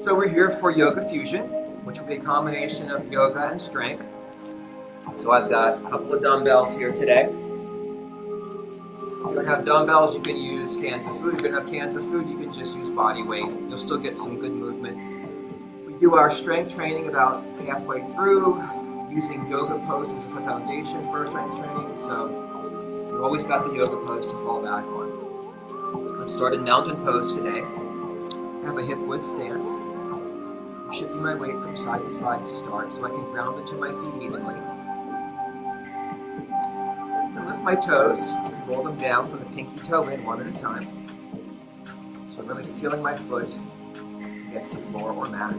So we're here for Yoga Fusion, which will be a combination of yoga and strength. So I've got a couple of dumbbells here today. If you don't have dumbbells, you can use cans of food. If you don't have cans of food, you can just use body weight. You'll still get some good movement. We do our strength training about halfway through, using yoga poses as a foundation for strength training. So you've always got the yoga pose to fall back on. Let's start in mountain pose today. I have a hip width stance. I'm shifting my weight from side to side to start so I can ground into my feet evenly. Then lift my toes and roll them down from the pinky toe in one at a time. So I'm really sealing my foot against the floor or mat.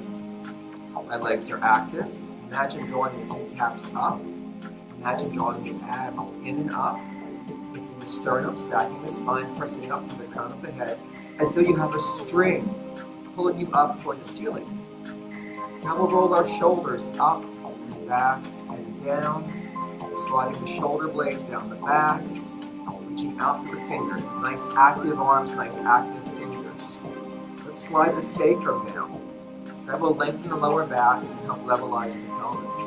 My legs are active. Imagine drawing the kneecaps up. Imagine drawing the abs in and up. Lifting the sternum, stacking the spine, pressing up to the crown of the head, as though you have a string pulling you up toward the ceiling. Now we'll roll our shoulders up and back and down, sliding the shoulder blades down the back, reaching out through the fingers. Nice active arms, nice active fingers. Let's slide the sacrum down. That will lengthen the lower back and help levelize the pelvis.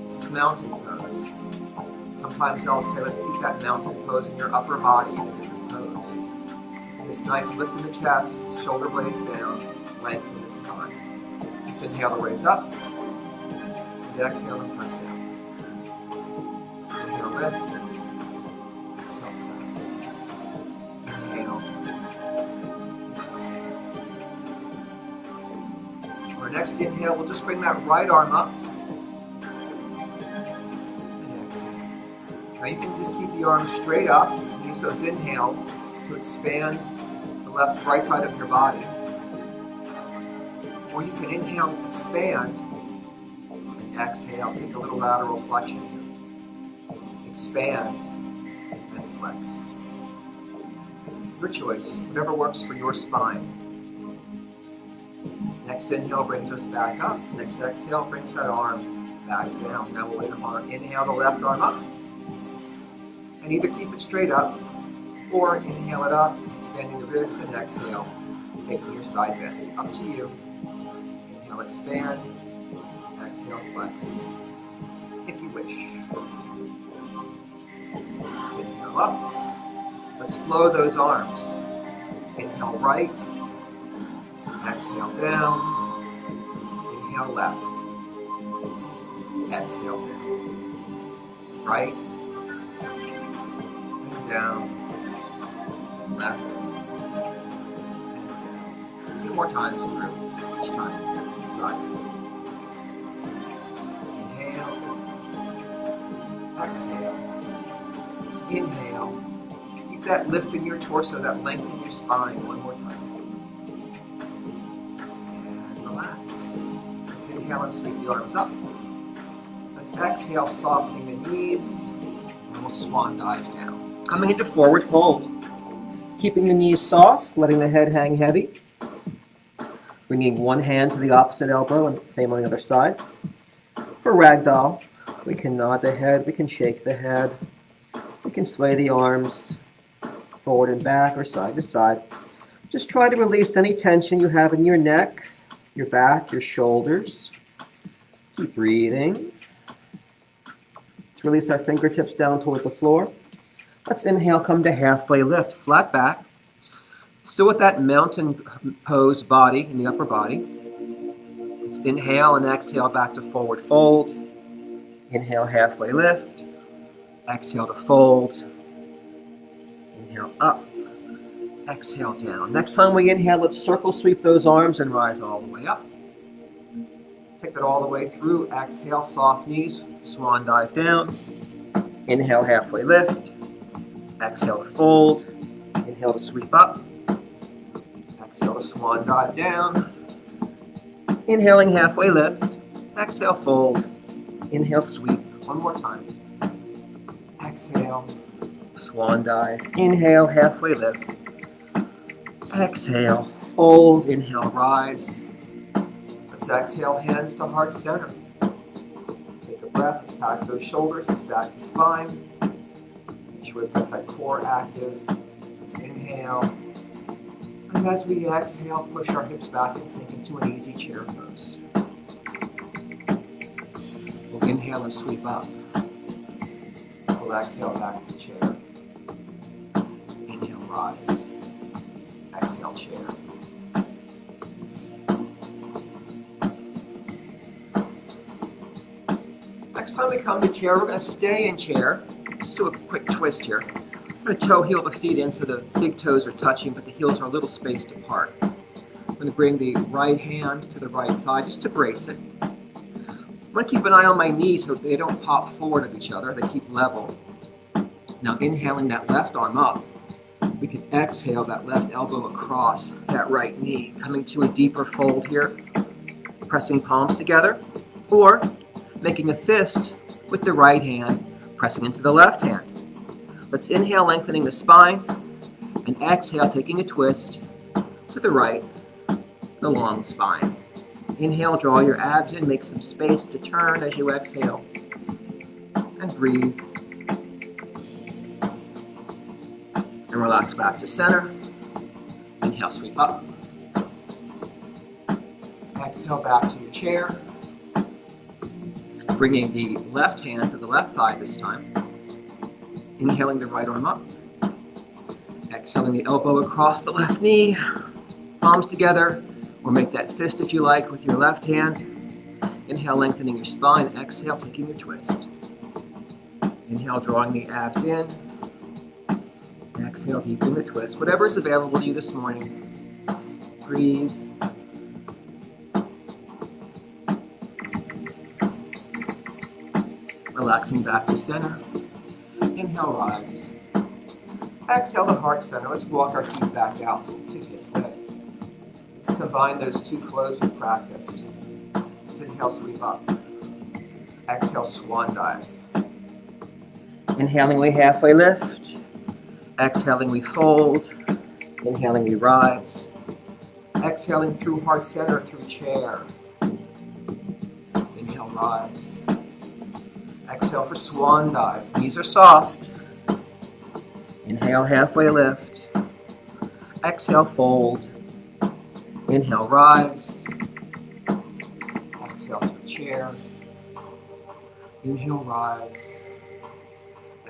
This is mountain pose. Sometimes I'll say, let's keep that mountain pose in your upper body in a different pose. This nice lift in the chest, shoulder blades down, lengthen the spine. Let's inhale to raise up, and exhale and press down. Inhale, lift, exhale, press. Inhale, exhale. For our next inhale, we'll just bring that right arm up, and exhale. Now you can just keep the arms straight up, and use those inhales to expand the left, right side of your body. Or you can inhale, expand, and exhale, take a little lateral flexion here. Expand, and flex. Your choice, whatever works for your spine. Next inhale brings us back up. Next exhale brings that arm back down. Now we'll inhale the left arm up. And either keep it straight up, or inhale it up, expanding the ribs, and exhale, taking your side bend. Up to you. Inhale, expand. Exhale, flex. If you wish. Inhale up. Let's flow those arms. Inhale right. Exhale down. Inhale left. Exhale down. Right. And down. Left. And down. A few more times through. Each time. Side. Inhale. Exhale. Inhale. Keep that lift in your torso, that length in your spine. One more time. And relax. Let's inhale and sweep the arms up. Let's exhale, softening the knees. And we'll swan dive down. Coming into forward fold. Keeping the knees soft, letting the head hang heavy. Bringing one hand to the opposite elbow and same on the other side. For ragdoll, we can nod the head, we can shake the head, we can sway the arms forward and back or side to side. Just try to release any tension you have in your neck, your back, your shoulders. Keep breathing. Let's release our fingertips down toward the floor. Let's inhale, come to halfway lift, flat back. Still with that mountain pose body in the upper body. Let's inhale and exhale back to forward fold. Inhale, halfway lift. Exhale to fold. Inhale up. Exhale down. Next time we inhale, let's circle sweep those arms and rise all the way up. Let's take that all the way through. Exhale, soft knees, swan dive down. Inhale, halfway lift. Exhale to fold. Inhale to sweep up. Exhale to swan dive down. Inhaling, halfway lift. Exhale, fold. Inhale, sweep. One more time. Exhale, swan dive. Inhale, halfway lift. Exhale, fold. Inhale, rise. Let's exhale, hands to heart center. Take a breath. Let's pack those shoulders and stack the spine. Make sure we've got that core active. Let's inhale. And as we exhale, push our hips back and sink into an easy chair pose. We'll inhale and sweep up. We'll exhale back to chair. Inhale, rise. Exhale, chair. Next time we come to chair, we're going to stay in chair. Just do a quick twist here. I'm going to toe heel the feet in so the big toes are touching, but the heels are a little spaced apart. I'm going to bring the right hand to the right thigh just to brace it. I'm going to keep an eye on my knees so they don't pop forward of each other. They keep level. Now inhaling that left arm up, we can exhale that left elbow across that right knee, coming to a deeper fold here, pressing palms together, or making a fist with the right hand, pressing into the left hand. Let's inhale, lengthening the spine, and exhale, taking a twist to the right, the long spine. Inhale, draw your abs in, make some space to turn as you exhale, and breathe. And relax back to center. Inhale, sweep up. Exhale, back to your chair. Bringing the left hand to the left thigh this time. Inhaling the right arm up. Exhaling the elbow across the left knee. Palms together, or make that fist if you like with your left hand. Inhale, lengthening your spine. Exhale, taking your twist. Inhale, drawing the abs in. Exhale, deepening the twist. Whatever is available to you this morning. Breathe. Relaxing back to center. Inhale, rise. Exhale to heart center. Let's walk our feet back out to hip width. Let's combine those two flows we practiced. Let's inhale, sweep up. Exhale, swan dive. Inhaling, we halfway lift. Exhaling, we fold. Inhaling, we rise. Exhaling through heart center, through chair. Inhale, rise. Exhale for swan dive. Knees are soft. Inhale, halfway lift. Exhale, fold. Inhale, rise. Exhale to chair. Inhale, rise.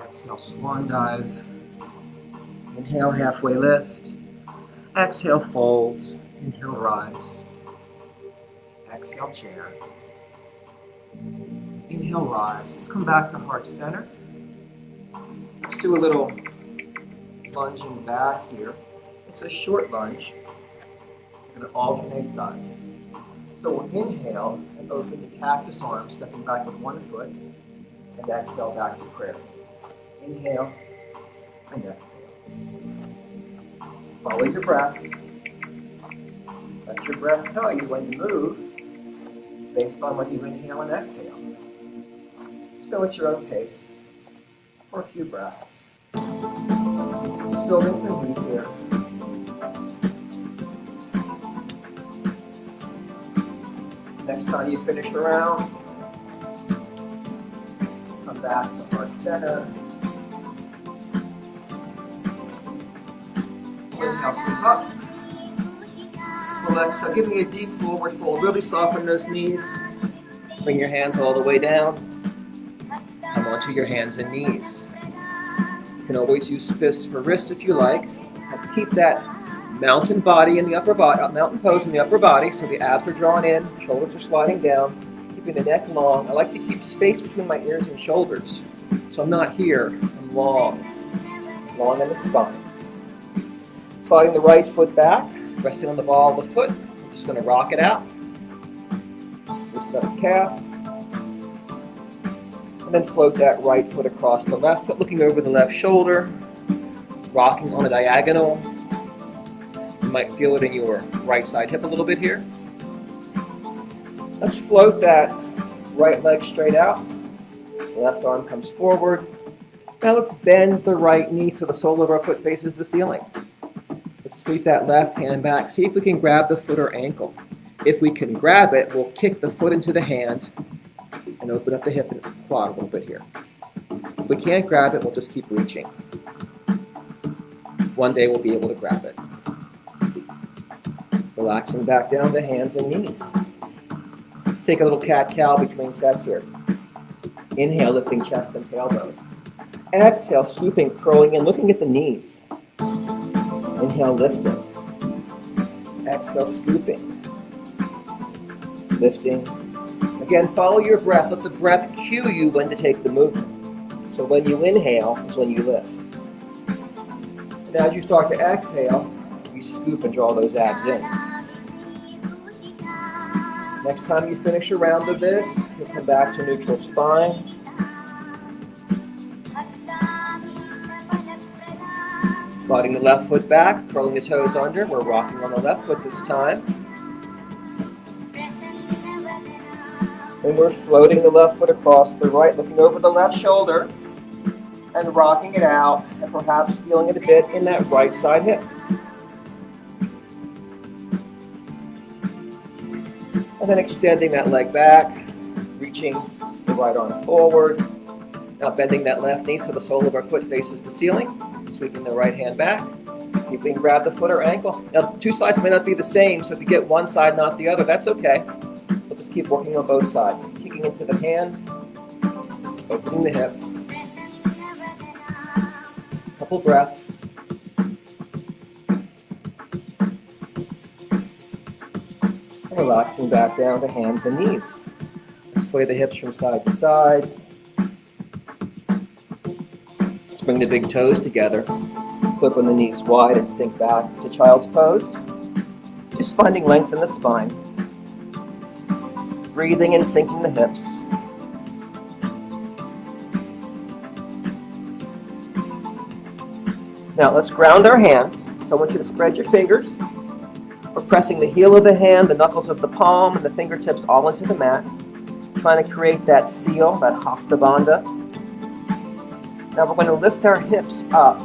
Exhale, swan dive. Inhale, halfway lift. Exhale, fold. Inhale, rise. Exhale, chair. Inhale, rise. Let's come back to heart center. Let's do a little lunging back here. It's a short lunge. We're going to alternate sides. So we'll inhale and open the cactus arm, stepping back with one foot, and exhale back to prayer. Inhale and exhale. Follow your breath. Let your breath tell you when to move based on when you inhale and exhale. Just go at your own pace for a few breaths. Just building some heat here. Next time you finish a round, come back to heart center. Inhale, sweep up. Relax. Give me a deep forward fold. Really soften those knees. Bring your hands all the way down. Come onto your hands and knees. You can always use fists for wrists if you like. Let's keep that mountain body in the upper body, mountain pose in the upper body, so the abs are drawn in, shoulders are sliding down, keeping the neck long. I like to keep space between my ears and shoulders, so I'm not here. I'm long in the spine. Sliding the right foot back, resting on the ball of the foot. I'm just going to rock it out. Loosen up the calf. And then float that right foot across the left foot, looking over the left shoulder, rocking on a diagonal. You might feel it in your right side hip a little bit here. Let's float that right leg straight out. The left arm comes forward. Now let's bend the right knee so the sole of our foot faces the ceiling. Let's sweep that left hand back. See if we can grab the foot or ankle. If we can grab it, we'll kick the foot into the hand and open up the hip and quad a little bit here. If we can't grab it, we'll just keep reaching. One day we'll be able to grab it. Relaxing back down to hands and knees. Let's take a little cat-cow between sets here. Inhale, lifting chest and tailbone. Exhale, scooping, curling in, looking at the knees. Inhale, lifting. Exhale, scooping. Lifting. Again, follow your breath. Let the breath cue you when to take the movement. So when you inhale is when you lift. And as you start to exhale, you scoop and draw those abs in. Next time you finish a round of this, you'll come back to neutral spine. Sliding the left foot back, curling the toes under. We're rocking on the left foot this time. And we're floating the left foot across the right, looking over the left shoulder and rocking it out, and perhaps feeling it a bit in that right side hip. And then extending that leg back, reaching the right arm forward. Now bending that left knee so the sole of our foot faces the ceiling. Sweeping the right hand back. See if we can grab the foot or ankle. Now, two sides may not be the same, so if you get one side, not the other, that's okay. We'll just keep working on both sides. Kicking into the hand, opening the hip. Couple breaths. And relaxing back down to hands and knees. Sway the hips from side to side. Bring the big toes together, flip on the knees wide and sink back to child's pose. Just finding length in the spine. Breathing and sinking the hips. Now let's ground our hands. So I want you to spread your fingers. We're pressing the heel of the hand, the knuckles of the palm, and the fingertips all into the mat. Trying to create that seal, that hasta bandha. Now we're going to lift our hips up.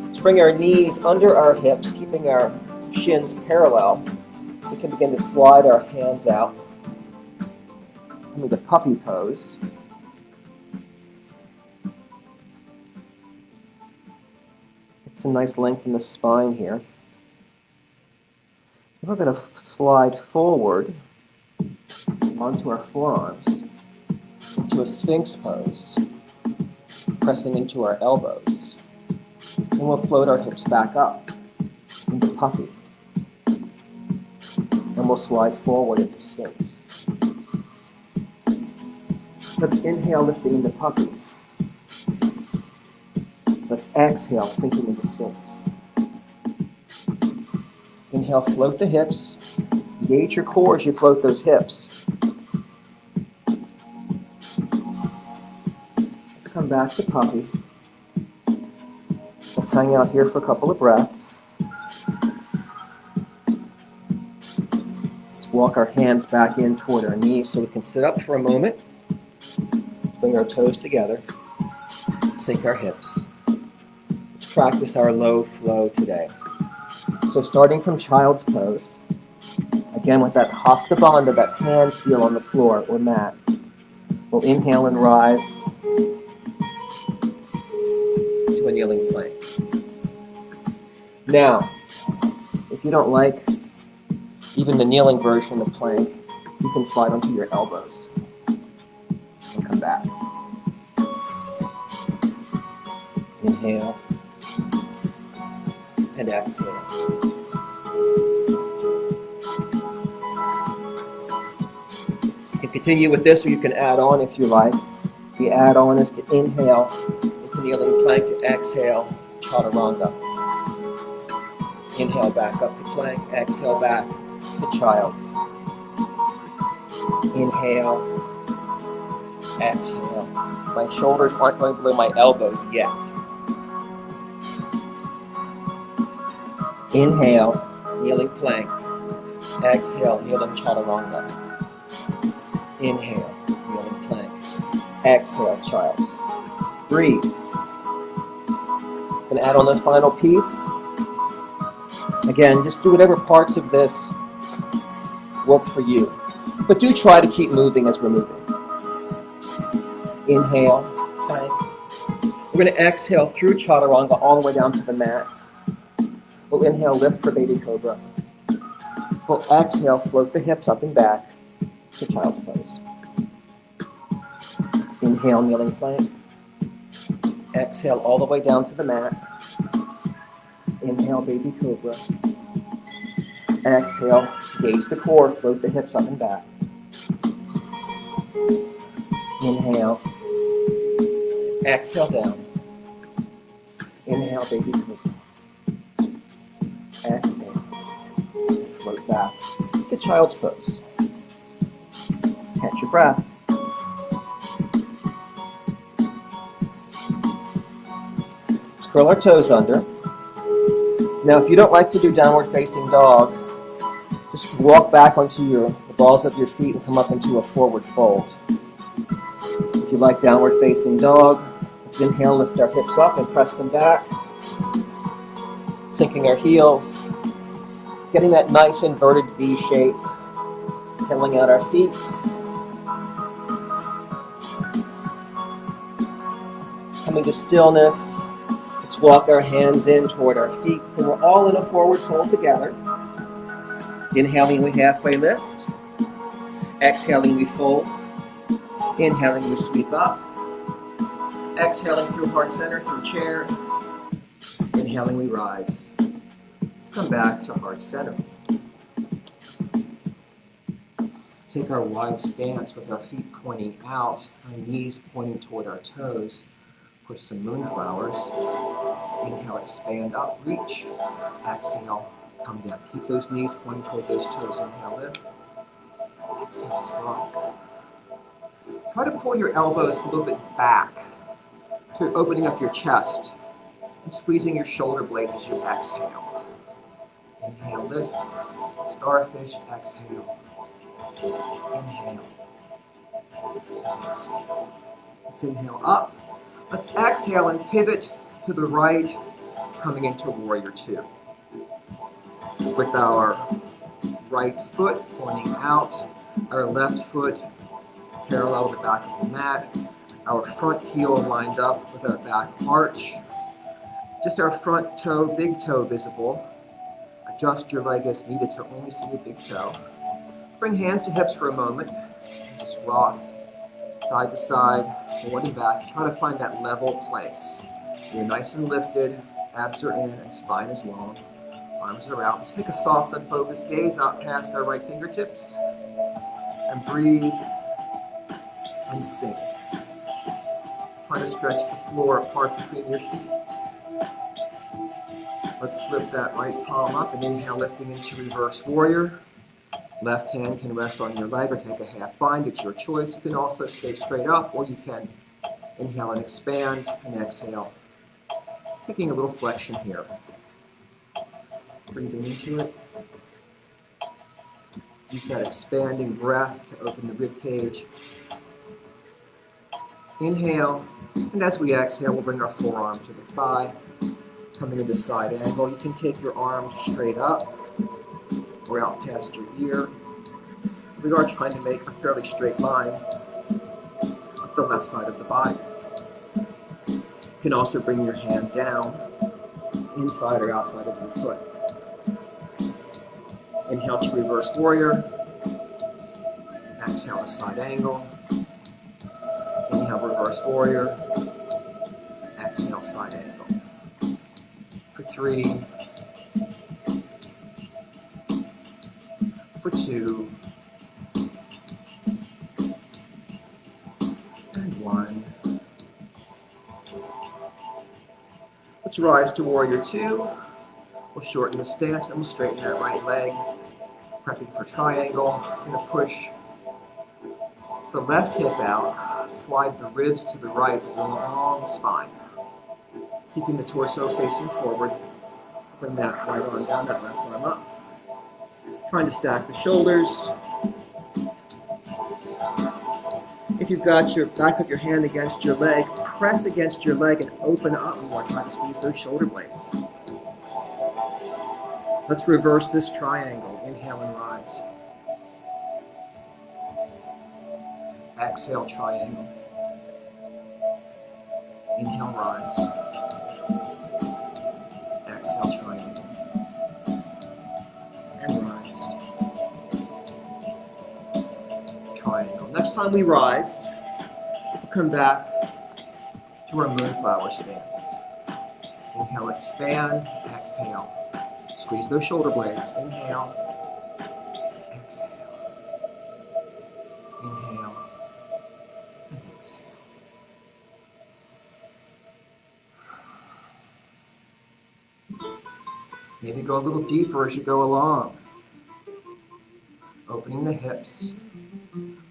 Let's bring our knees under our hips, keeping our shins parallel. We can begin to slide our hands out into the puppy pose. Get some nice length in the spine here. We're going to slide forward onto our forearms into a sphinx pose, pressing into our elbows. And we'll float our hips back up into puppy. And we'll slide forward into sphinx. Let's inhale, lifting into puppy. Let's exhale, sinking into sphinx. Inhale, float the hips. Engage your core as you float those hips. Let's come back to puppy. Let's hang out here for a couple of breaths. Let's walk our hands back in toward our knees so we can sit up for a moment. Bring our toes together. Sink our hips. Let's practice our low flow today. So starting from child's pose, again with that hasta bandha, that hand seal on the floor or mat, we'll inhale and rise to a kneeling plank. Now, if you don't like even the kneeling version of plank, you can slide onto your elbows and come back. Inhale and exhale. You can continue with this, or you can add on if you like. The add on is to inhale into kneeling plank, to exhale chaturanga. Inhale back up to plank, exhale back to child's. Inhale, exhale. My shoulders aren't going below my elbows yet. Inhale, kneeling plank. Exhale, kneeling chaturanga. Inhale, kneeling plank. Exhale, child's. Breathe. And add on this final piece. Again, just do whatever parts of this work for you. But do try to keep moving as we're moving. Inhale, plank. We're going to exhale through chaturanga all the way down to the mat. We'll inhale, lift for baby cobra. Well, exhale, float the hips up and back to child's pose. Inhale, kneeling plank. Exhale all the way down to the mat. Inhale, baby cobra. Exhale, gaze the core, float the hips up and back. Inhale. Exhale down. Inhale, baby cobra. Exhale. Float back to child's pose. Catch your breath. Let's curl our toes under. Now, if you don't like to do downward facing dog, just walk back onto the balls of your feet and come up into a forward fold. If you like downward facing dog, let's inhale, lift our hips up and press them back. Sinking our heels. Getting that nice inverted V shape. Pedaling out our feet. Coming to stillness. Let's walk our hands in toward our feet. So we're all in a forward fold together. Inhaling, we halfway lift. Exhaling, we fold. Inhaling, we sweep up. Exhaling through heart center, through chair. Inhaling, we rise. Let's come back to heart center. Take our wide stance with our feet pointing out, our knees pointing toward our toes. For some moonflowers. Inhale, expand up, reach. Exhale, come down. Keep those knees pointing toward those toes. Inhale, lift. Exhale, squat. Try to pull your elbows a little bit back to opening up your chest and squeezing your shoulder blades as you exhale. Inhale, lift. Starfish, exhale. Inhale. Exhale. Let's inhale up. Let's exhale and pivot to the right, coming into warrior two. With our right foot pointing out, our left foot parallel with the back of the mat, our front heel lined up with our back arch, just our front toe, big toe visible. Adjust your leg as needed so only see the big toe. Bring hands to hips for a moment, just rock side to side, forward and back. Try to find that level place. You're nice and lifted, abs are in, and spine is long. Arms are out. Let's take a soft and focused gaze out past our right fingertips. And breathe and sink. Try to stretch the floor apart between your feet. Let's flip that right palm up and inhale, lifting into reverse warrior. Left hand can rest on your leg or take a half bind. It's your choice. You can also stay straight up, or you can inhale and expand and exhale. Taking a little flexion here. Breathing into it. Use that expanding breath to open the rib cage. Inhale, and as we exhale, we'll bring our forearm to the thigh, coming into side angle. You can take your arms straight up or out past your ear. We are trying to make a fairly straight line up the left side of the body. You can also bring your hand down, inside or outside of your foot. Inhale to reverse warrior. Exhale to side angle. Inhale, reverse warrior. Exhale, side angle. For 3. For 2. And 1. Let's rise to warrior 2. We'll shorten the stance and we'll straighten that right leg. Prepping for triangle. We're going to push the left hip out, slide the ribs to the right with a long spine. Keeping the torso facing forward. Bring that right arm down, that left arm up. Trying to stack the shoulders. If you've got your back of your hand against your leg, press against your leg and open up more. Try to squeeze those shoulder blades. Let's reverse this triangle. Inhale and rise. Exhale, triangle. Inhale, rise. Exhale, triangle. And rise. triangle. Next time we rise, come back to our moonflower stance. Inhale, expand, exhale. Squeeze those shoulder blades. Inhale, exhale. Inhale, and exhale. Maybe go a little deeper as you go along. Opening the hips.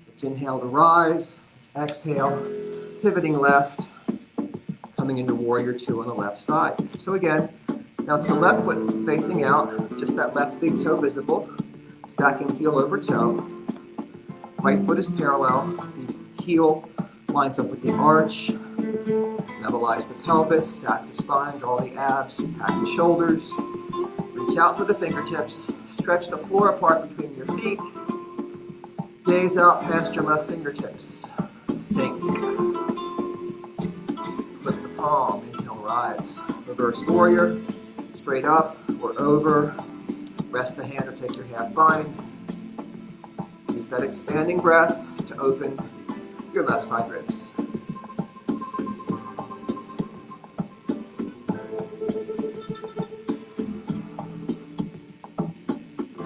Let's inhale to rise. Let's exhale. Pivoting left. Coming into warrior two on the left side. So again, now it's the left foot facing out. Just that left big toe visible. Stacking heel over toe. Right foot is parallel. The heel lines up with the arch. Levelize the pelvis. Stack the spine. Draw the abs. Pack the shoulders. Reach out for the fingertips. Stretch the floor apart between your feet. Gaze out past your left fingertips. Sink. Flip the palm. Inhale, rise. Reverse warrior. Straight up or over. Rest the hand or take your half bind. Use that expanding breath to open your left side ribs.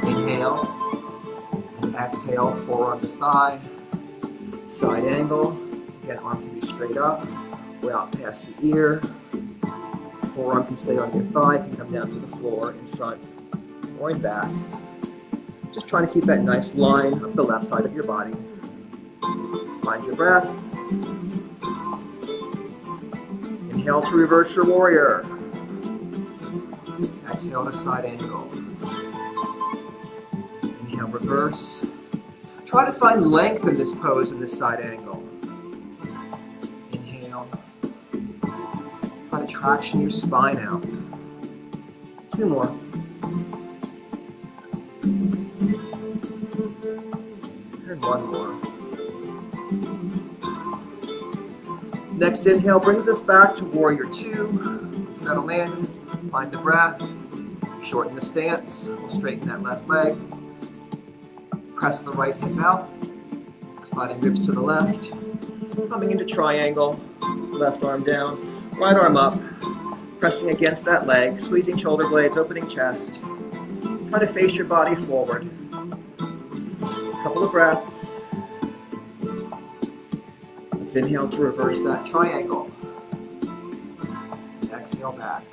Inhale. Exhale, forearm to thigh. Side angle. Again, arm can be straight up or out past the ear. Forearm can stay on your thigh, can come down to the floor in front or in back. Just trying to keep that nice line up the left side of your body. Find your breath. Inhale to reverse your warrior. Exhale to side angle. Inhale, reverse. Try to find length in this pose in this side angle. Inhale. Try to traction your spine out. Two more. And one more. Next inhale brings us back to warrior two. Settle in, find the breath, shorten the stance. We'll straighten that left leg. Press the right hip out, sliding ribs to the left. Coming into triangle, left arm down, right arm up. Pressing against that leg, squeezing shoulder blades, opening chest. Try to face your body forward. Couple of breaths. Let's inhale to reverse that triangle. Exhale back.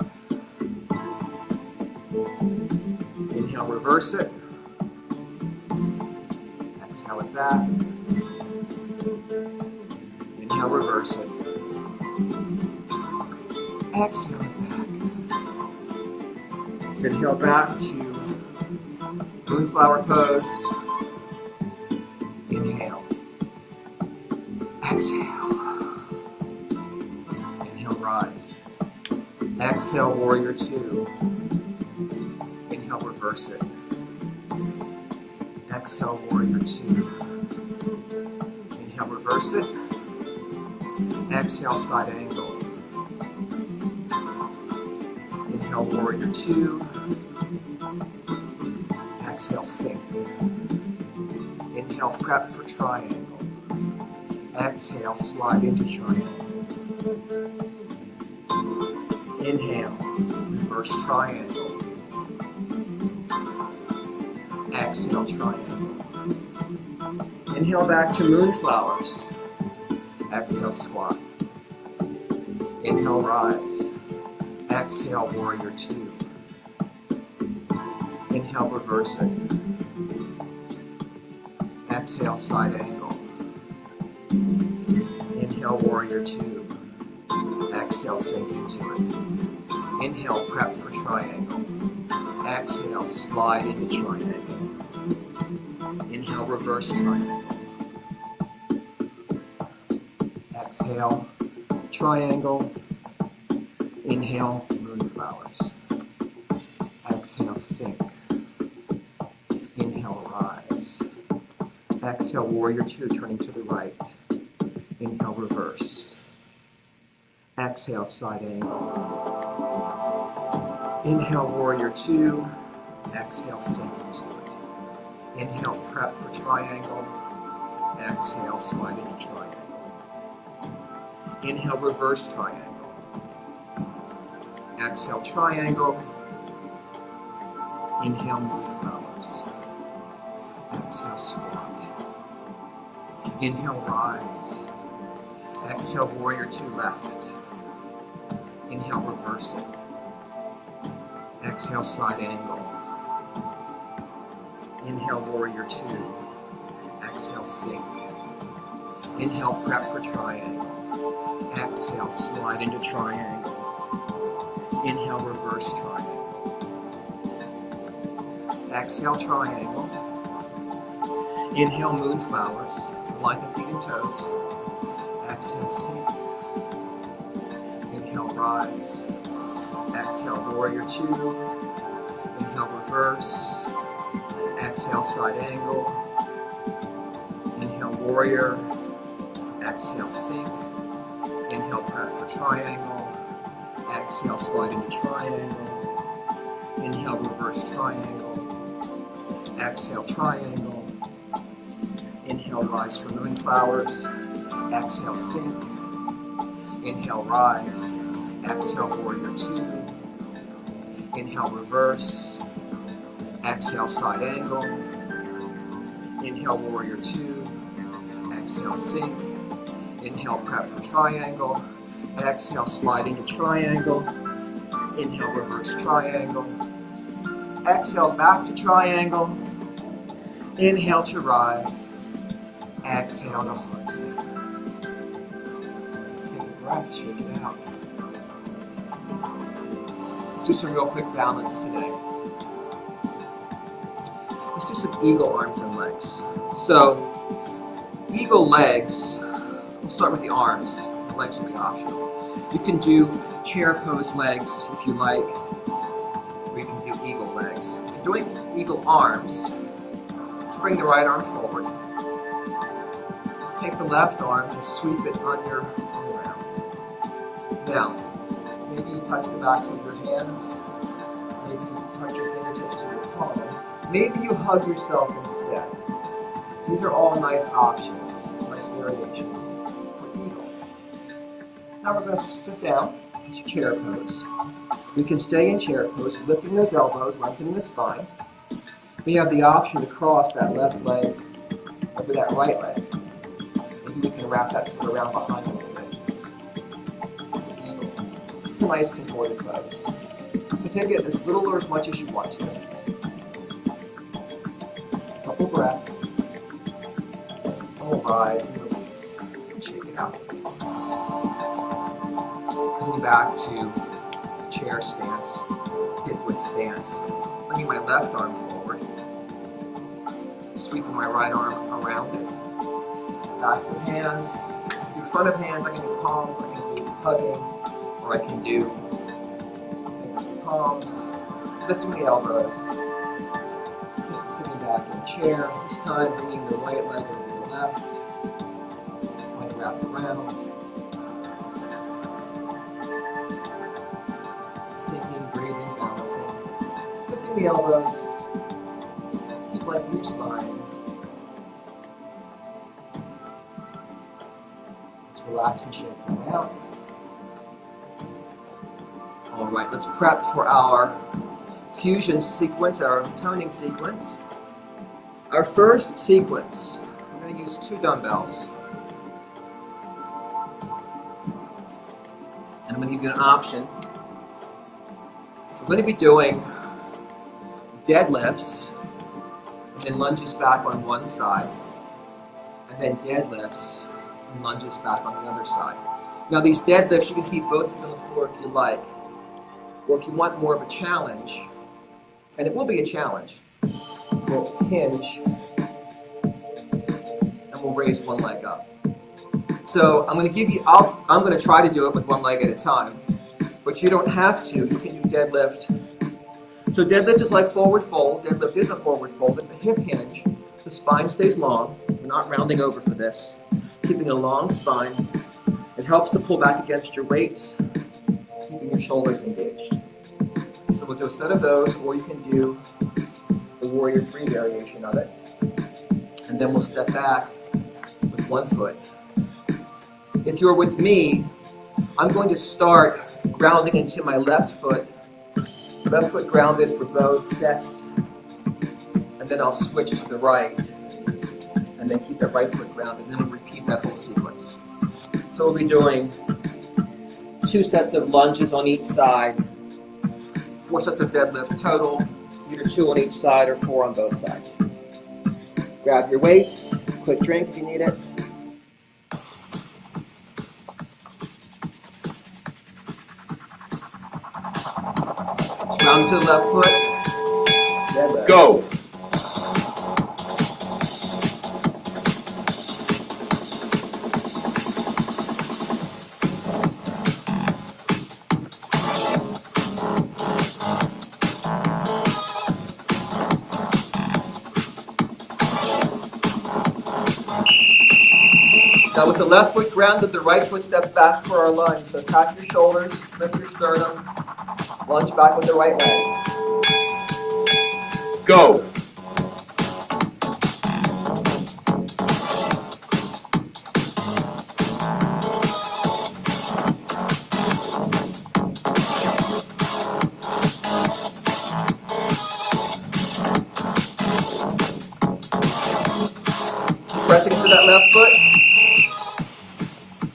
Inhale, reverse it. Exhale it back. Inhale, reverse it. Exhale it back. Let's inhale back to moonflower pose. Inhale. Exhale. Inhale, rise. Exhale, warrior two. Inhale, reverse it. Exhale, warrior two. Inhale, reverse it. Exhale, side angle. Inhale, warrior two. Exhale, sink. Inhale, prep for triangle. Exhale, slide into triangle. Inhale, reverse triangle. Exhale, triangle. Inhale back to moonflowers. Exhale, squat. Inhale, rise. Exhale, warrior two. Inhale, reverse it. Exhale, side angle. Inhale, warrior two. Exhale, sink into it. Inhale, prep for triangle. Exhale, slide into triangle. Inhale, reverse triangle. Exhale, triangle. Inhale, moonflowers. Exhale, sink. Inhale, rise. Exhale, warrior two, turning to the right. Inhale, reverse. Exhale, side angle. Inhale, warrior two. Exhale, sink into it. Inhale, prep for triangle. Exhale, slide into triangle. Inhale, reverse triangle. Exhale, triangle. Inhale, moonflowers. Exhale, squat. Inhale, rise. Exhale, warrior two left. Inhale, reversal. Exhale, side angle. Inhale, warrior two. Exhale, sink. Inhale, prep for triangle. Exhale, slide into triangle. Inhale, reverse triangle. Exhale, triangle. Inhale, moonflowers. Align the feet and toes. Exhale, sink. Inhale, rise. Exhale, warrior two. Inhale, reverse. Exhale, side angle. Inhale, warrior. Exhale, sink. Inhale, prep for triangle. Exhale, slide into triangle. Inhale, reverse triangle. Exhale, triangle. Inhale, rise for moonflowers. Exhale, sink. Inhale, rise. Exhale, warrior two. Inhale, reverse. Exhale, side angle. Inhale, warrior two. Exhale, sink. Inhale, prep for triangle. Exhale, slide into triangle. Inhale, reverse triangle. Exhale, back to triangle. Inhale to rise. Exhale to heart center. Take a breath, shake it out. Let's do some real quick balance today. Let's do some eagle arms and legs. So, eagle legs, we'll start with the arms. The legs will be optional. You can do chair pose legs if you like, or you can do eagle legs. If you're doing eagle arms, let's bring the right arm forward. Let's take the left arm and sweep it under and around. Now, maybe you touch the backs of your hands. Maybe you touch your fingertips to your palm. Maybe you hug yourself instead. These are all nice options, nice variations for eagle. Now we're going to sit down into chair pose. We can stay in chair pose, lifting those elbows, lengthening the spine. We have the option to cross that left leg over that right leg. Maybe we can wrap that foot around behind a little bit. Eagle. This is a nice contorted pose. So take it as little or as much as you want to. Couple breaths. And we'll rise and release and shake it out. Coming back to chair stance, hip width stance. Bringing my left arm forward. Sweeping my right arm around it. Backs of hands. Do front of hands. I can do palms. I can do hugging. Or I can do fingers to palms. Lifting the elbows. Sitting back in chair. This time bringing the right leg over the left. Trying to wrap around. Sinking, breathing, balancing. Lifting the elbows. Keep lengthening your spine. Let's relax and shake them out. All right, let's prep for our fusion sequence, our toning sequence. Our first sequence, we're going to use 2 dumbbells. And I'm going to give you an option. We're going to be doing deadlifts, and then lunges back on one side, and then deadlifts and lunges back on the other side. Now these deadlifts, you can keep both of them on the floor if you like, or if you want more of a challenge, and it will be a challenge, we'll hinge and we'll raise one leg up. So I'm going to give you, I'm going to try to do it with one leg at a time, but you don't have to. You can do deadlift. So deadlift is like forward fold. Deadlift is a forward fold. It's a hip hinge. The spine stays long. We're not rounding over for this. Keeping a long spine. It helps to pull back against your weights, keeping your shoulders engaged. So we'll do a set of those, or you can do the Warrior 3 variation of it. And then we'll step back one foot. If you're with me, I'm going to start grounding into my left foot grounded for both sets, and then I'll switch to the right, and then keep that right foot grounded, and then we'll repeat that whole sequence. So we'll be doing 2 sets of lunges on each side, 4 sets of deadlift total, either 2 on each side or 4 on both sides. Grab your weights, quick drink if you need it. Round to the left foot. Deadlift. Go. Now with the left foot grounded, the right foot steps back for our lunge. So tap your shoulders, lift your sternum, lunge back with the right leg. Go. Pressing into that left foot.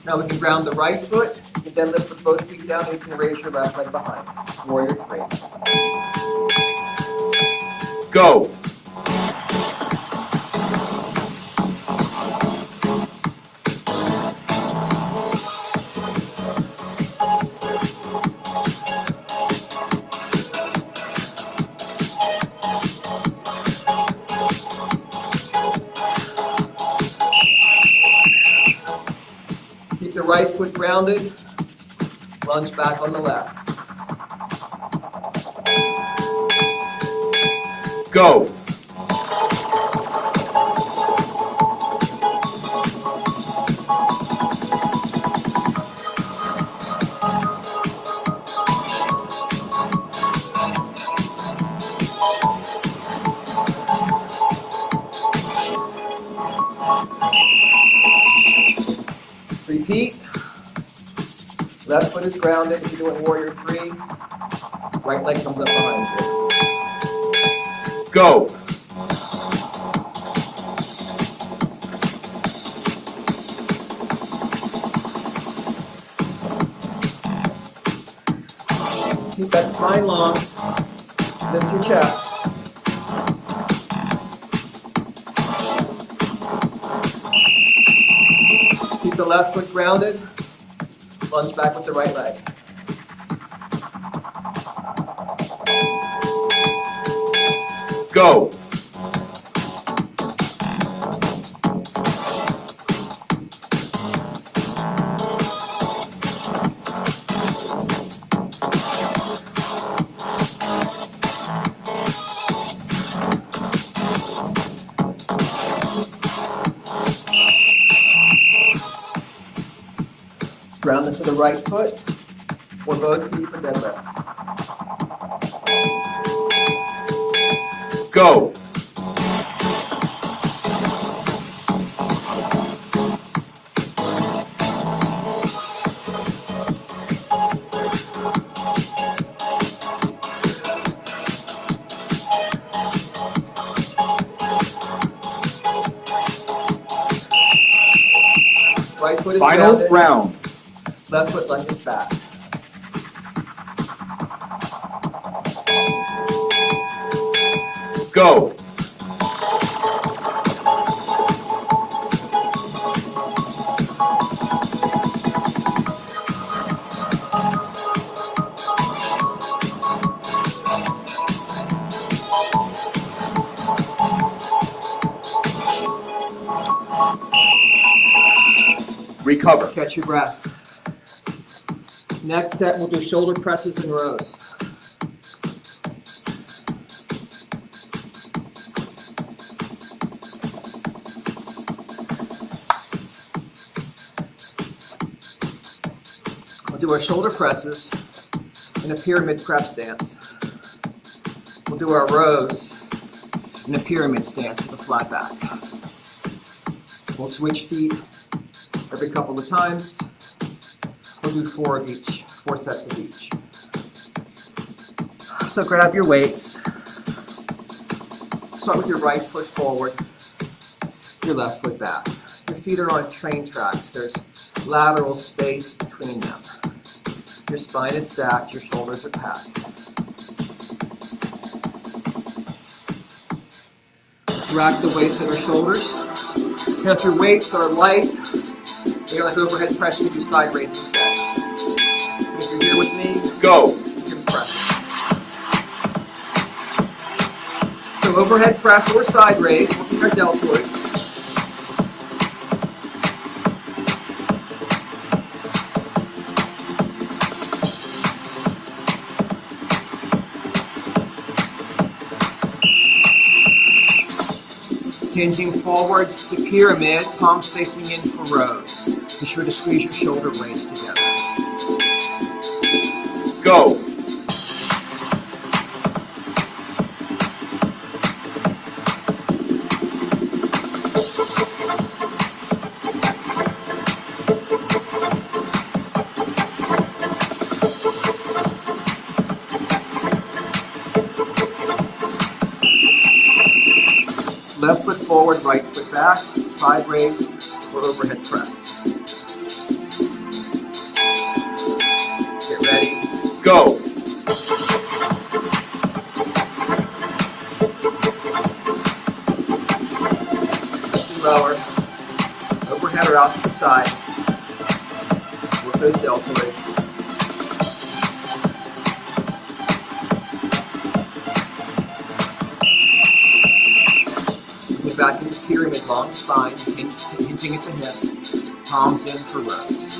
Now we can ground the right foot. You can deadlift with both feet down, and you can raise your left leg behind. Warrior 3. Go. Keep the right foot grounded. Lunge back on the left. Go. Repeat. Left foot is grounded. If you're doing Warrior 3, right leg comes up behind you. Go. Keep that spine long. Lift your chest. Keep the left foot grounded. Lunge back with the right leg. Go. Ground into the right foot, or both feet for deadlift. Go. Right foot is Final grounded. round. Left foot lunges back. Go. Recover. Catch your breath. Next set, we'll do shoulder presses and rows. We'll do our shoulder presses in a pyramid prep stance. We'll do our rows in a pyramid stance with a flat back. We'll switch feet every couple of times. We'll do 4 of each, 4 sets of each. So grab your weights. Start with your right foot forward, your left foot back. Your feet are on train tracks. There's lateral space between them. Your spine is stacked, your shoulders are packed. Rack the weights on your shoulders. Now if your weights are light, you're like overhead press, you do side raise instead. But if you're here with me, go. You can press. So overhead press or side raise, working our deltoids. Hinging forward to the pyramid, palms facing in for rows. Be sure to squeeze your shoulder blades together. Go. Left foot forward, right foot back, side raise or overhead press. Get ready. Go. Lower. Overhead or out to the side. Work those deltoids. Back into pyramid, long spine, hinging at the hip, palms in for rows.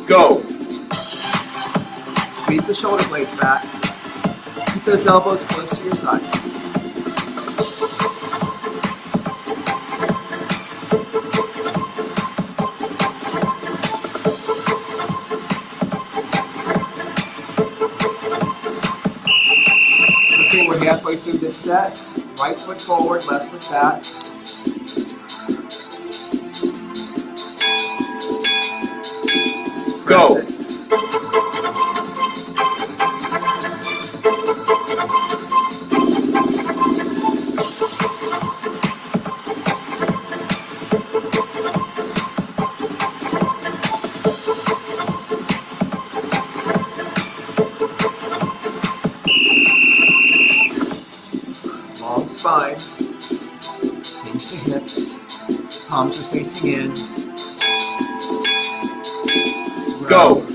Go. Squeeze the shoulder blades back. Keep those elbows close to your sides. Okay, we're halfway through this set. Right foot forward, left foot back. Go. Press it. Long spine, hinge the hips, palms are facing in. Go.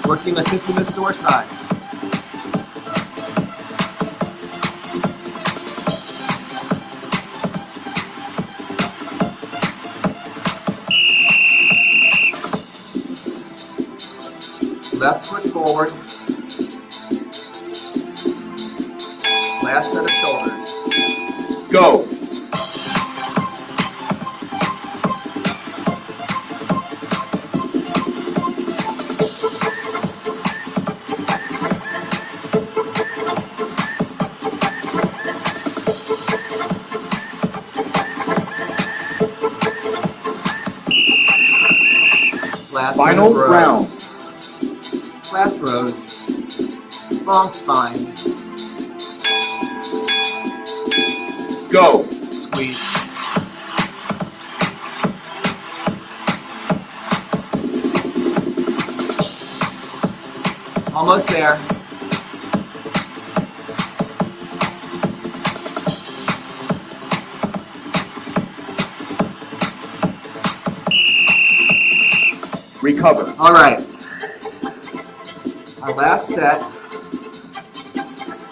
Working latissimus dorsi. Left foot forward. Last set of shoulders. Go. Last Final set of rows. round. Last rows. Long spine. Go. Squeeze. Almost there. Recover. All right. Our last set.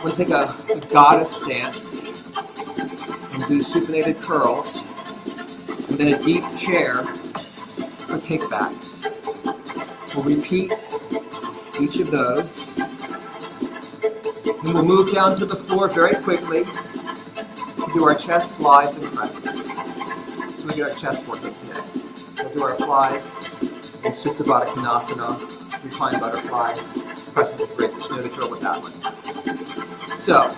We'll take a goddess stance and do supinated curls, and then a deep chair for kickbacks. We'll repeat each of those. And we'll move down to the floor very quickly to do our chest flies and presses. So we get our chest working today. We'll do our flies in Supta Baddha Konasana reclined butterfly, precipice bridge. Just know the drill with that one. So,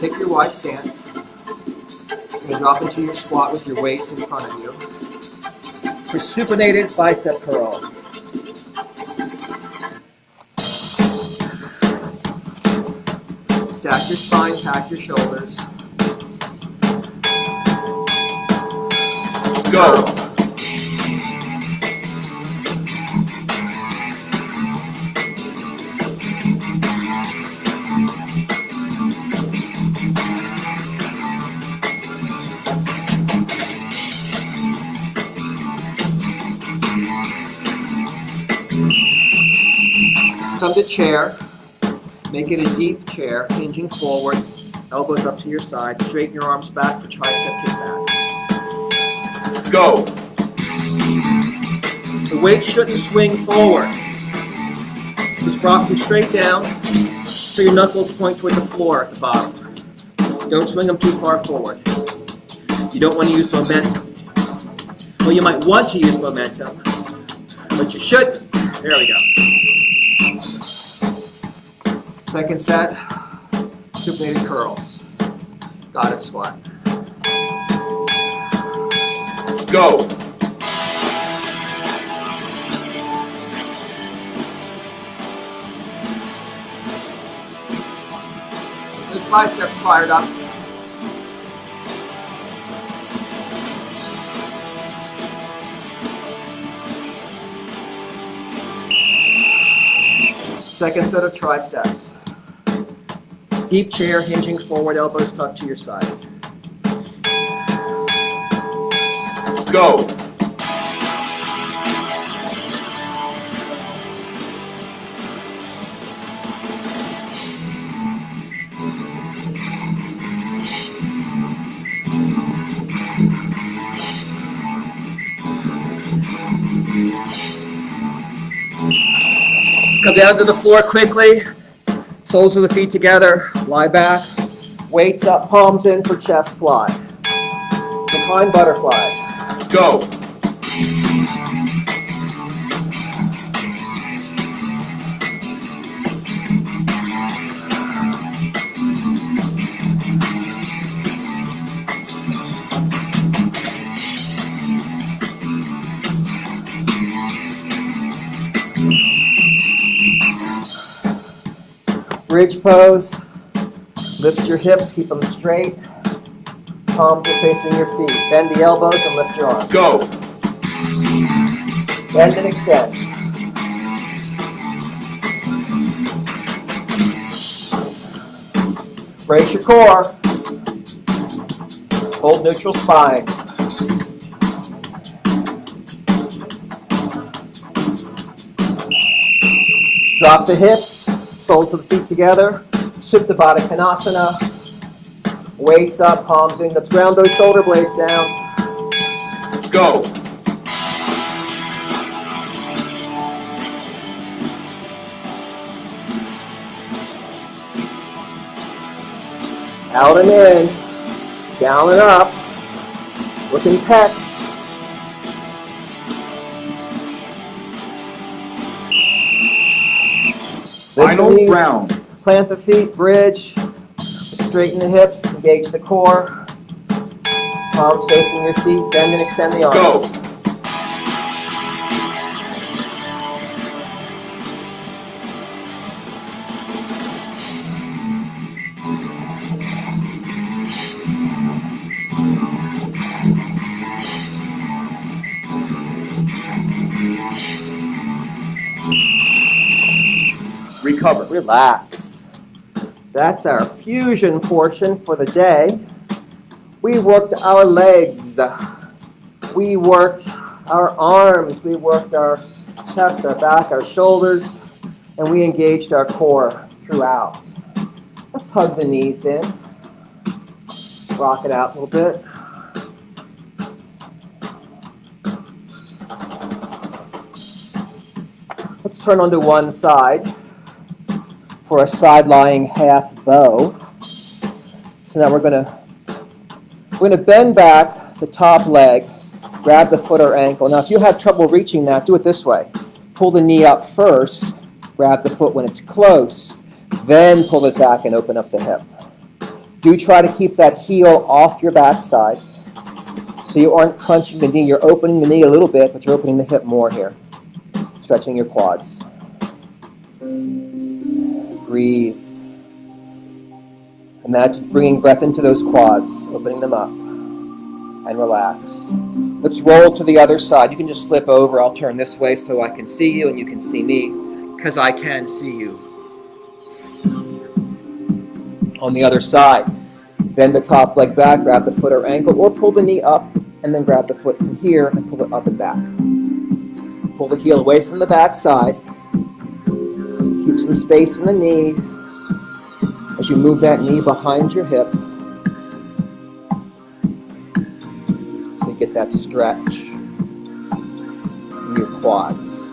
take your wide stance. You're going to drop into your squat with your weights in front of you. For supinated bicep curls. Stack your spine, pack your shoulders. Go. Come to chair. Make it a deep chair, hinging forward, elbows up to your side. Straighten your arms back for tricep kickback. Go. The weight shouldn't swing forward. Just drop them straight down so your knuckles point toward the floor at the bottom. Don't swing them too far forward. You don't want to use momentum. Well, you might want to use momentum, but you shouldn't. There we go. Second set, supinated curls. Goddess squat. Go. Those biceps fired up. Second set of triceps. Deep chair, hinging forward, elbows tucked to your sides. Go. Come down to the floor quickly. Soles of the feet together. Lie back. Weights up, palms in for chest fly. Reclined butterfly. Go. Bridge pose. Lift your hips, keep them straight. Palms are facing your feet. Bend the elbows and lift your arms. Go. Bend and extend. Brace your core. Hold neutral spine. Drop the hips, soles of the feet together. Supta Baddha Konasana. Weights up, palms in. Let's ground those shoulder blades down. Go. Out and in. Down and up. Looking pecs. Final round. Plant the feet, bridge. Straighten the hips, engage the core. Palms facing your feet, bend and extend the arms. Go. Recover. Relax. That's our fusion portion for the day. We worked our legs. We worked our arms. We worked our chest, our back, our shoulders, and we engaged our core throughout. Let's hug the knees in. Rock it out a little bit. Let's turn onto one side for a side-lying half bow. So now we're going to bend back the top leg grab the foot or ankle. Now, if you have trouble reaching that, do it this way. Pull the knee up first, grab the foot when it's close, then pull it back and open up the hip. Do try to keep that heel off your backside so you aren't crunching the knee. You're opening the knee a little bit, but you're opening the hip more here. Stretching your quads. Breathe. Imagine bringing breath into those quads, opening them up, and relax. Let's roll to the other side. You can just flip over. I'll turn this way so I can see you and you can see me, because I can see you. On the other side, bend the top leg back, grab the foot or ankle, or pull the knee up and then grab the foot from here and pull it up and back. Pull the heel away from the back side. Keep some space in the knee as you move that knee behind your hip. So you get that stretch in your quads.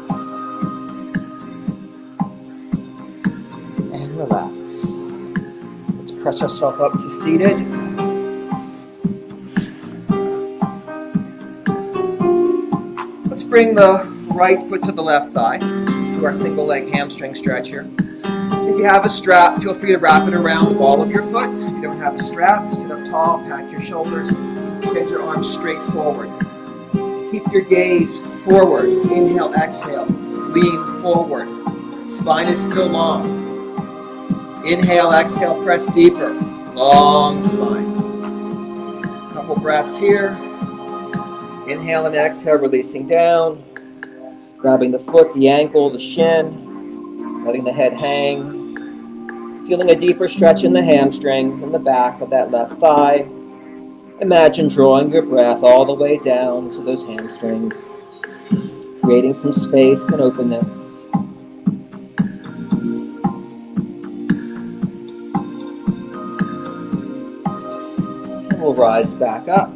And relax. Let's press ourselves up to seated. Let's bring the right foot to the left thigh. Do our single leg hamstring stretch here. If you have a strap, feel free to wrap it around the ball of your foot. If you don't have a strap, sit up tall, pack your shoulders, extend your arms straight forward. Keep your gaze forward. Inhale, exhale, lean forward. Spine is still long. Inhale, exhale, press deeper. Long spine. Couple breaths here. Inhale and exhale, releasing down. Grabbing the foot, the ankle, the shin. Letting the head hang. Feeling a deeper stretch in the hamstrings and the back of that left thigh. Imagine drawing your breath all the way down to those hamstrings. Creating some space and openness. And we'll rise back up.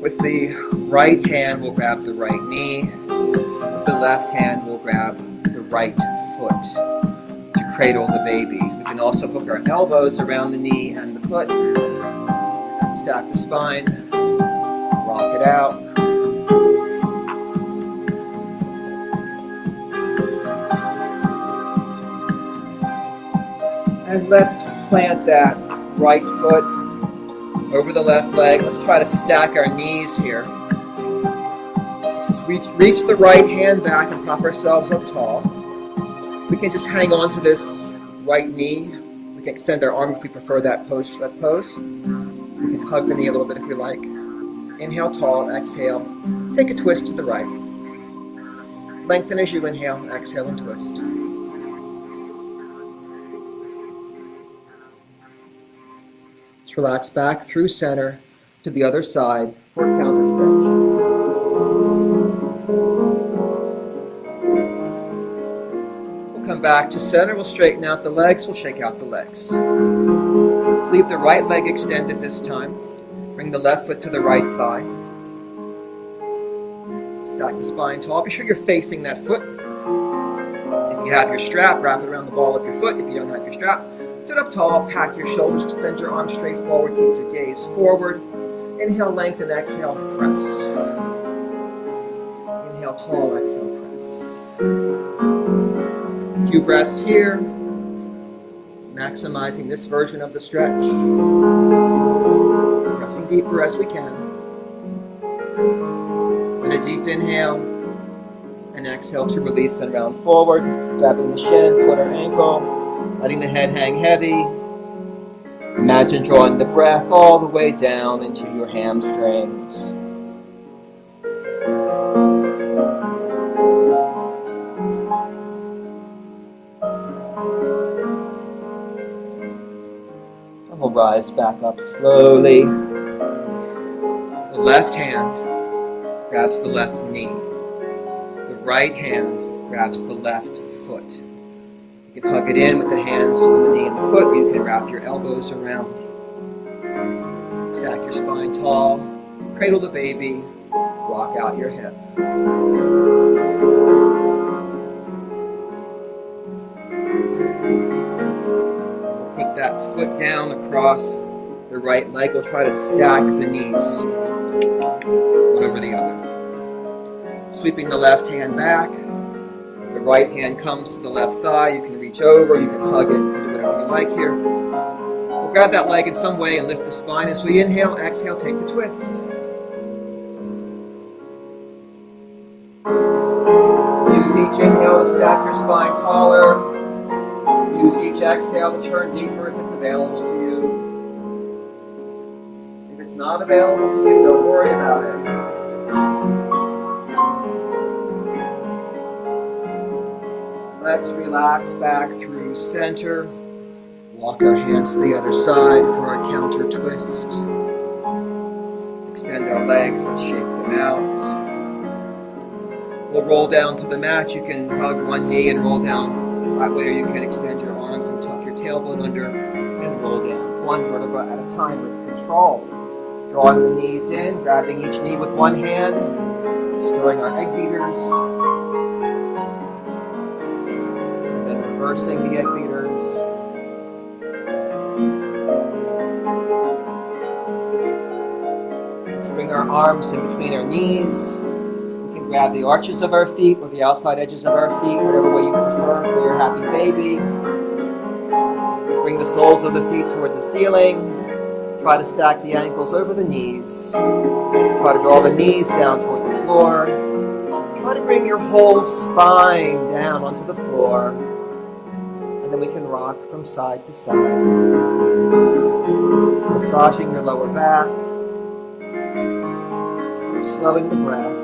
With the right hand, we'll grab the right knee. With the left hand, we'll grab the right foot to cradle the baby. We can also hook our elbows around the knee and the foot. Stack the spine. Rock it out. And let's plant that right foot over the left leg. Let's try to stack our knees here. Just reach the right hand back and prop ourselves up tall. We can just hang on to this right knee. We can extend our arm if we prefer that pose. We can hug the knee a little bit if we like. Inhale tall, exhale. Take a twist to the right. Lengthen as you inhale, exhale and twist. Just relax back through center to the other side for a counter stretch. We'll come back to center. We'll straighten out the legs. We'll shake out the legs. Let's leave the right leg extended this time. Bring the left foot to the right thigh. Stack the spine tall. Be sure you're facing that foot. If you have your strap, wrap it around the ball of your foot. If you don't have your strap, sit up tall, pack your shoulders, extend your arms straight forward, keep your gaze forward. Inhale, lengthen, exhale, press. Inhale, tall, exhale, press. A few breaths here, maximizing this version of the stretch. Pressing deeper as we can. And a deep inhale, and exhale to release and round forward, grabbing the shin, foot or ankle. Letting the head hang heavy. Imagine drawing the breath all the way down into your hamstrings. And we'll rise back up slowly. The left hand grabs the left knee. The right hand grabs the left foot. You can hug it in with the hands on the knee and the foot. You can wrap your elbows around. Stack your spine tall. Cradle the baby. Rock out your hip. Take that foot down across the right leg. We'll try to stack the knees. sweeping the left hand back. The right hand comes to the left thigh. You can reach over, you can hug it, you can do whatever you like here. We'll grab that leg in some way and lift the spine as we inhale. Exhale, take the twist. Use each inhale to stack your spine taller. Use each exhale to turn deeper if it's available to you. If it's not available to you, don't worry about it. Let's relax back through center. Walk our hands to the other side for a counter twist. Let's extend our legs, let's shake them out. We'll roll down to the mat. You can hug one knee and roll down that way, or you can extend your arms and tuck your tailbone under and roll down. One vertebra at a time with control. Drawing the knees in, grabbing each knee with one hand, stirring our egg beaters. Reversing the egg beaters. Let's bring our arms in between our knees. We can grab the arches of our feet or the outside edges of our feet, whatever way you prefer for your happy baby. Bring the soles of the feet toward the ceiling. Try to stack the ankles over the knees. Try to draw the knees down toward the floor. Try to bring your whole spine down onto the floor. Then we can rock from side to side, massaging your lower back, slowing the breath,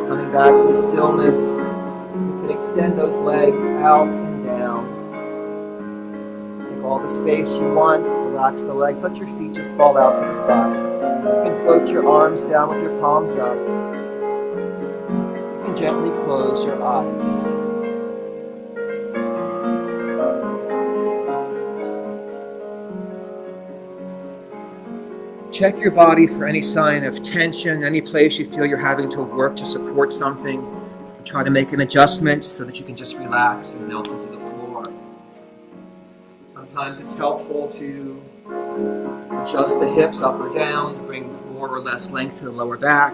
coming back to stillness. You can extend those legs out and down. Take all the space you want, relax the legs, let your feet just fall out to the side. You can float your arms down with your palms up. Gently close your eyes. Check your body for any sign of tension, any place you feel you're having to work to support something. Try to make an adjustment so that you can just relax and melt into the floor. Sometimes it's helpful to adjust the hips up or down, bring more or less length to the lower back.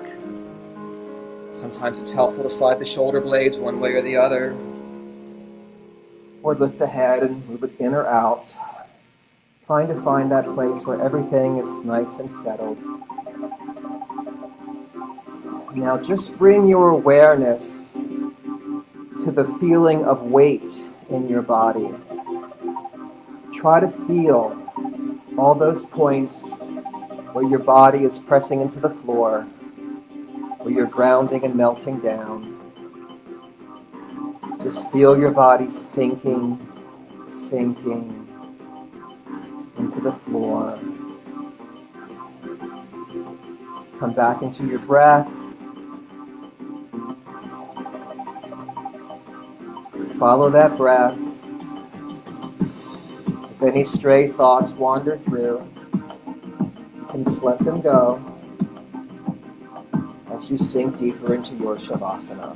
Sometimes it's helpful to slide the shoulder blades one way or the other. Or lift the head and move it in or out. Trying to find that place where everything is nice and settled. Now just bring your awareness to the feeling of weight in your body. Try to feel all those points where your body is pressing into the floor, where you're grounding and melting down. Just feel your body sinking into the floor. Come back into your breath. Follow that breath. If any stray thoughts wander through, you can just let them go as you sink deeper into your Shavasana.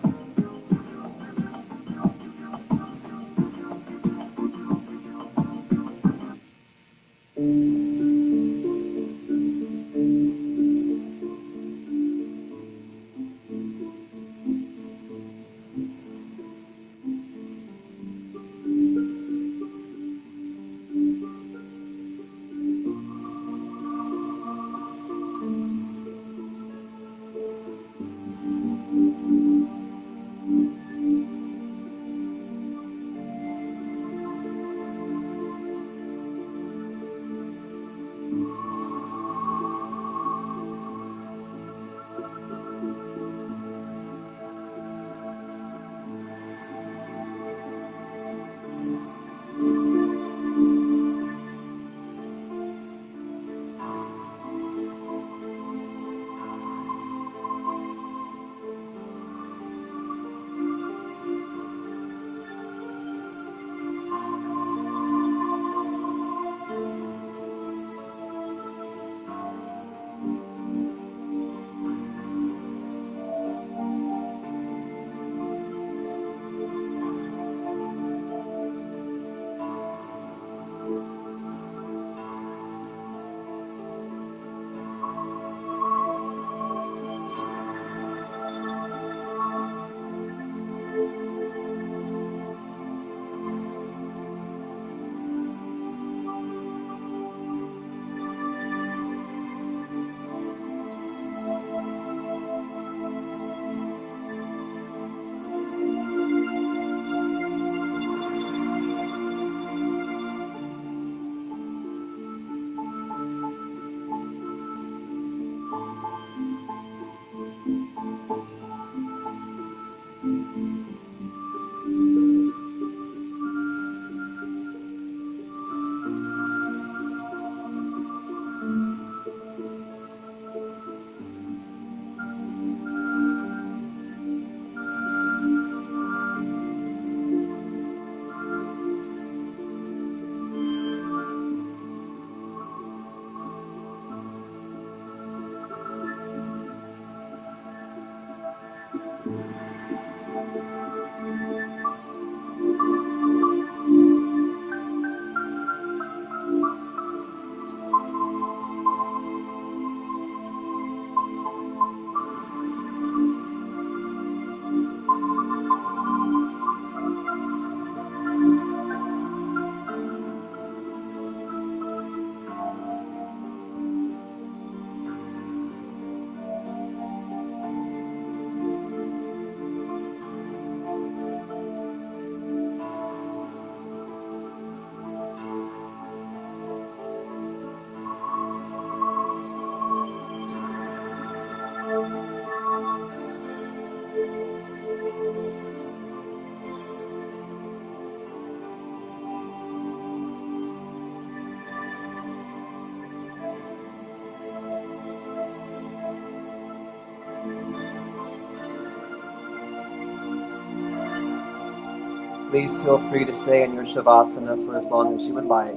Please feel free to stay in your Shavasana for as long as you would like.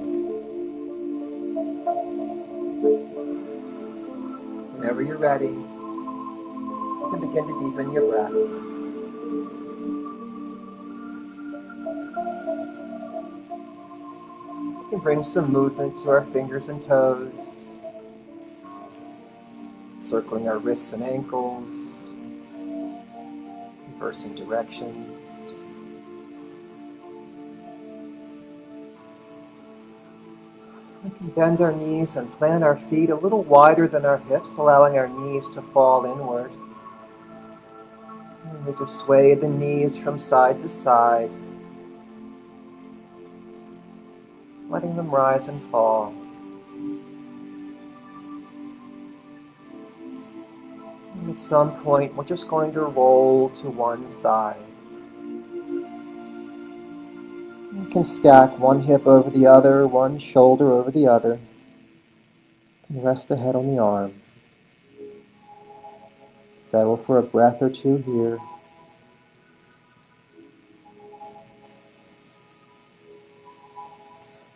Whenever you're ready, you can begin to deepen your breath. We can bring some movement to our fingers and toes, circling our wrists and ankles, reversing directions. We can bend our knees and plant our feet a little wider than our hips, allowing our knees to fall inward. And we just sway the knees from side to side, letting them rise and fall. And at some point, we're just going to roll to one side. You can stack one hip over the other, one shoulder over the other, and rest the head on the arm. Settle for a breath or two here.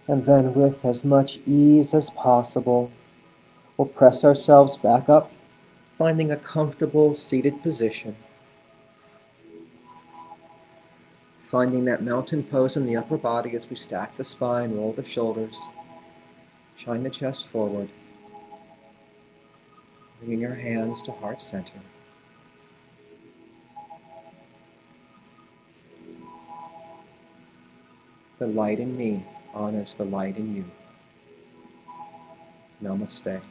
And then with as much ease as possible, we'll press ourselves back up, finding a comfortable seated position. Finding that mountain pose in the upper body as we stack the spine, roll the shoulders, shine the chest forward, bringing your hands to heart center. The light in me honors the light in you. Namaste.